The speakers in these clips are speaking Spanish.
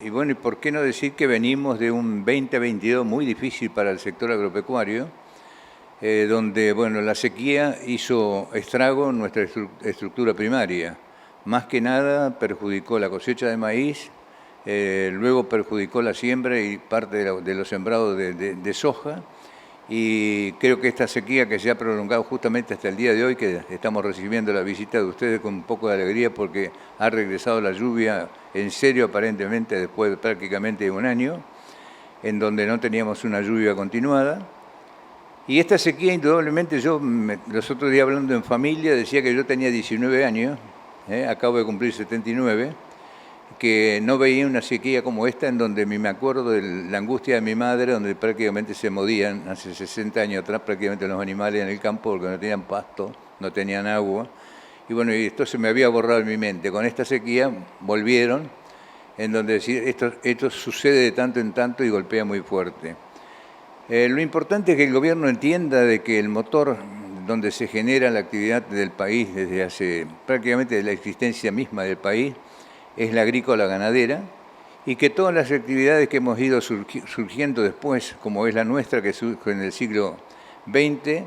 Y bueno, ¿y por qué no decir que venimos de un 2022 muy difícil para el sector agropecuario, donde bueno, la sequía hizo estrago en nuestra estructura primaria? Más que nada perjudicó la cosecha de maíz, luego perjudicó la siembra y parte de los sembrados de soja, y creo que esta sequía que se ha prolongado justamente hasta el día de hoy, que estamos recibiendo la visita de ustedes con un poco de alegría porque ha regresado la lluvia en serio aparentemente después de prácticamente un año, en donde no teníamos una lluvia continuada. Y esta sequía indudablemente, los otros días hablando en familia decía que yo tenía 19 años, acabo de cumplir 79, que no veía una sequía como esta, en donde me acuerdo de la angustia de mi madre, donde prácticamente se morían hace 60 años atrás prácticamente los animales en el campo porque no tenían pasto, no tenían agua. Y bueno, y esto se me había borrado en mi mente. Con esta sequía volvieron, en donde decir, esto sucede de tanto en tanto y golpea muy fuerte. Lo importante es que el gobierno entienda de que el motor donde se genera la actividad del país desde hace prácticamente la existencia misma del país es la agrícola ganadera, y que todas las actividades que hemos ido surgiendo después, como es la nuestra que surge en el siglo XX,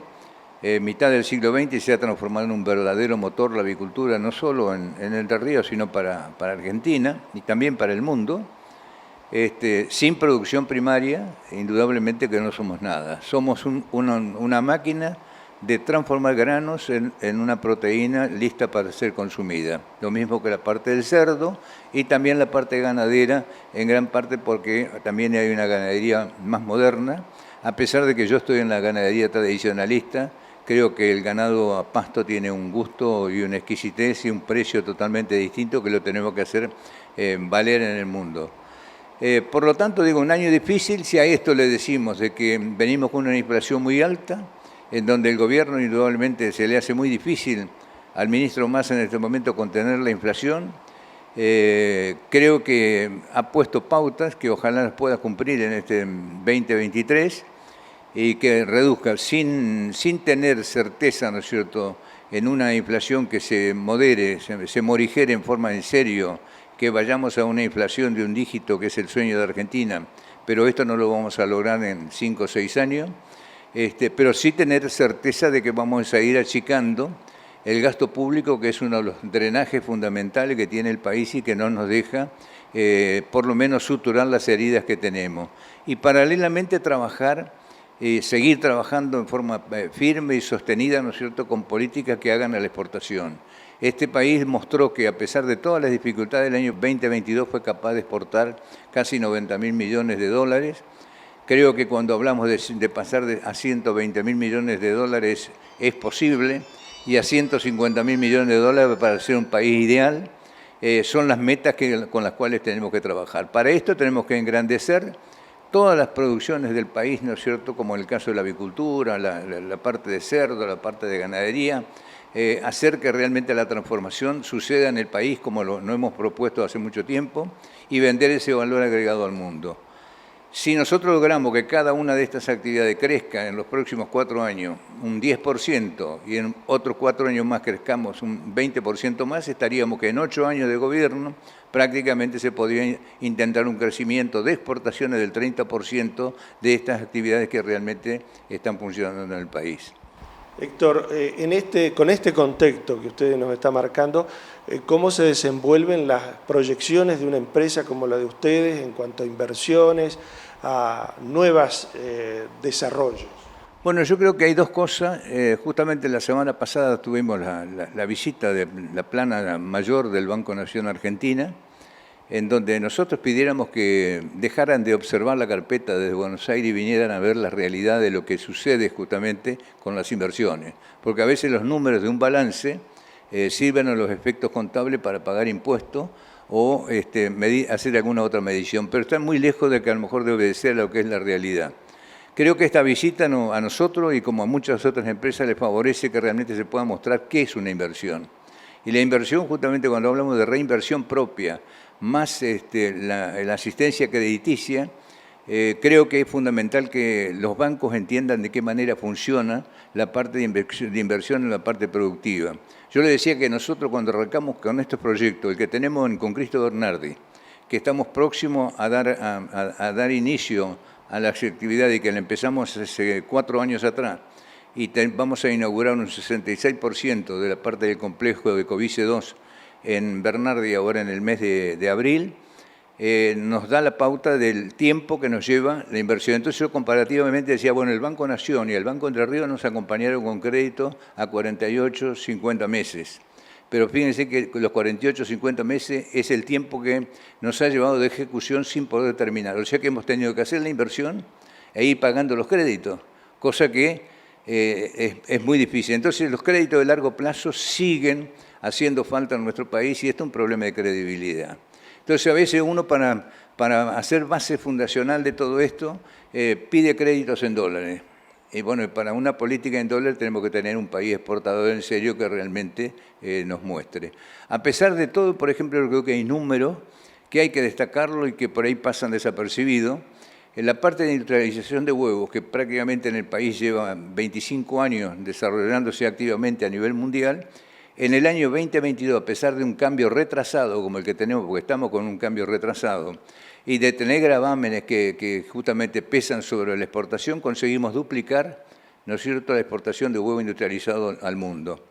mitad del siglo XX, y se ha transformado en un verdadero motor la avicultura, no solo en Entre Ríos, sino para Argentina y también para el mundo. Sin producción primaria, indudablemente que no somos nada. Somos una máquina de transformar granos en una proteína lista para ser consumida. Lo mismo que la parte del cerdo y también la parte ganadera, en gran parte porque también hay una ganadería más moderna. A pesar de que yo estoy en la ganadería tradicionalista, creo que el ganado a pasto tiene un gusto y una exquisitez y un precio totalmente distinto que lo tenemos que hacer valer en el mundo. Por lo tanto, digo, un año difícil. Si a esto le decimos de que venimos con una inflación muy alta, en donde el gobierno indudablemente se le hace muy difícil al ministro Massa en este momento contener la inflación, creo que ha puesto pautas que ojalá las pueda cumplir en este 2023 y que reduzca sin tener certeza, ¿no es cierto?, en una inflación que se modere, se morigere en forma en serio, que vayamos a una inflación de un dígito que es el sueño de Argentina, pero esto no lo vamos a lograr en 5 o 6 años. Pero sí tener certeza de que vamos a ir achicando el gasto público, que es uno de los drenajes fundamentales que tiene el país y que no nos deja, por lo menos, suturar las heridas que tenemos. Y paralelamente trabajar, seguir trabajando en forma firme y sostenida, ¿no es cierto?, con políticas que hagan a la exportación. Este país mostró que, a pesar de todas las dificultades del año 2022, fue capaz de exportar casi 90.000 millones de dólares. Creo que cuando hablamos de pasar a 120.000 millones de dólares es posible, y a 150.000 millones de dólares para ser un país ideal, son las metas con las cuales tenemos que trabajar. Para esto tenemos que engrandecer todas las producciones del país, ¿no es cierto?, como en el caso de la avicultura, la parte de cerdo, la parte de ganadería, hacer que realmente la transformación suceda en el país como lo hemos propuesto hace mucho tiempo, y vender ese valor agregado al mundo. Si nosotros logramos que cada una de estas actividades crezca en los próximos 4 años un 10% y en otros 4 años más crezcamos un 20% más, estaríamos que en 8 años de gobierno prácticamente se podría intentar un crecimiento de exportaciones del 30% de estas actividades que realmente están funcionando en el país. Héctor, con este contexto que usted nos está marcando, ¿cómo se desenvuelven las proyecciones de una empresa como la de ustedes en cuanto a inversiones, a nuevos desarrollos? Bueno, yo creo que hay dos cosas. Justamente la semana pasada tuvimos la visita de la plana mayor del Banco Nación Argentina, en donde nosotros pidiéramos que dejaran de observar la carpeta desde Buenos Aires y vinieran a ver la realidad de lo que sucede justamente con las inversiones. Porque a veces los números de un balance sirven a los efectos contables para pagar impuestos o hacer alguna otra medición, pero están muy lejos de que a lo mejor de obedecer a lo que es la realidad. Creo que esta visita a nosotros y como a muchas otras empresas les favorece que realmente se pueda mostrar qué es una inversión. Y la inversión, justamente cuando hablamos de reinversión propia, más la asistencia crediticia, creo que es fundamental que los bancos entiendan de qué manera funciona la parte de inversión en la parte productiva. Yo le decía que nosotros cuando arrancamos con estos proyectos, el que tenemos con Cristo Bernardi, que estamos próximos a dar inicio a la actividad y que la empezamos hace 4 años atrás, y vamos a inaugurar un 66% de la parte del complejo de Covice 2 en Bernardi ahora en el mes de abril, nos da la pauta del tiempo que nos lleva la inversión. Entonces yo comparativamente decía, bueno, el Banco Nación y el Banco Entre Ríos nos acompañaron con crédito a 48, 50 meses. Pero fíjense que los 48, 50 meses es el tiempo que nos ha llevado de ejecución sin poder terminar. O sea que hemos tenido que hacer la inversión e ir pagando los créditos, cosa que es muy difícil. Entonces los créditos de largo plazo siguen haciendo falta en nuestro país y esto es un problema de credibilidad. Entonces a veces uno para hacer base fundacional de todo esto pide créditos en dólares. Y bueno, para una política en dólares tenemos que tener un país exportador en serio que realmente nos muestre. A pesar de todo, por ejemplo, yo creo que hay números que hay que destacarlo y que por ahí pasan desapercibidos. En la parte de industrialización de huevos, que prácticamente en el país lleva 25 años desarrollándose activamente a nivel mundial, en el año 2022, a pesar de un cambio retrasado como el que tenemos, porque estamos con un cambio retrasado, y de tener gravámenes que justamente pesan sobre la exportación, conseguimos duplicar, ¿no es cierto?, la exportación de huevo industrializado al mundo.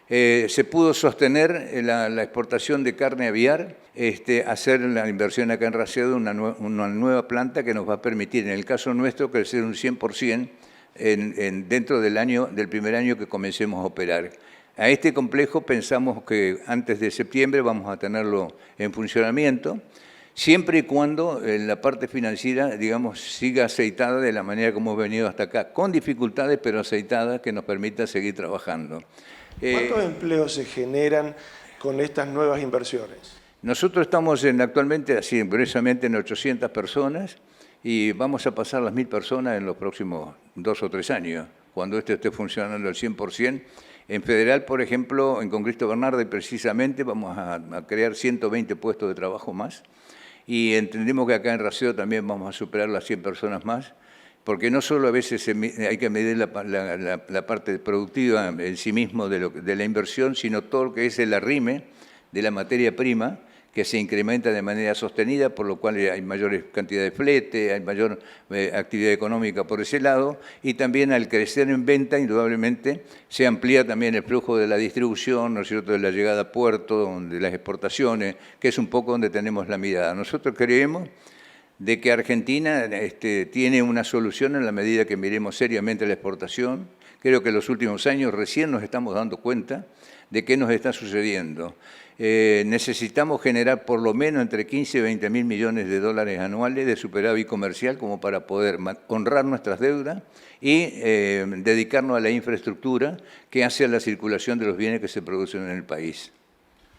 Se pudo sostener la exportación de carne aviar, hacer la inversión acá en Racedo, una nueva planta que nos va a permitir, en el caso nuestro, crecer un 100% dentro del primer año que comencemos a operar. A este complejo pensamos que antes de septiembre vamos a tenerlo en funcionamiento, siempre y cuando la parte financiera, digamos, siga aceitada de la manera como hemos venido hasta acá, con dificultades, pero aceitada, que nos permita seguir trabajando. ¿Cuántos empleos se generan con estas nuevas inversiones? Nosotros estamos actualmente, así, gruesamente, en 800 personas y vamos a pasar las 1000 personas en los próximos 2 o 3 años, cuando esto esté funcionando al 100%. En Federal, por ejemplo, en Concristo Bernardi, precisamente, vamos a crear 120 puestos de trabajo más y entendemos que acá en Racedo también vamos a superar las 100 personas más, porque no solo a veces hay que medir la parte productiva en sí mismo de la inversión, sino todo lo que es el arrime de la materia prima, que se incrementa de manera sostenida, por lo cual hay mayor cantidad de flete, hay mayor actividad económica por ese lado, y también al crecer en venta, indudablemente, se amplía también el flujo de la distribución, ¿no es cierto?, de la llegada a puerto, de las exportaciones, que es un poco donde tenemos la mirada. Nosotros creemos de que Argentina tiene una solución en la medida que miremos seriamente la exportación. Creo que en los últimos años recién nos estamos dando cuenta de qué nos está sucediendo. Necesitamos generar por lo menos entre 15 y 20 mil millones de dólares anuales de superávit comercial como para poder honrar nuestras deudas y dedicarnos a la infraestructura que hace a la circulación de los bienes que se producen en el país.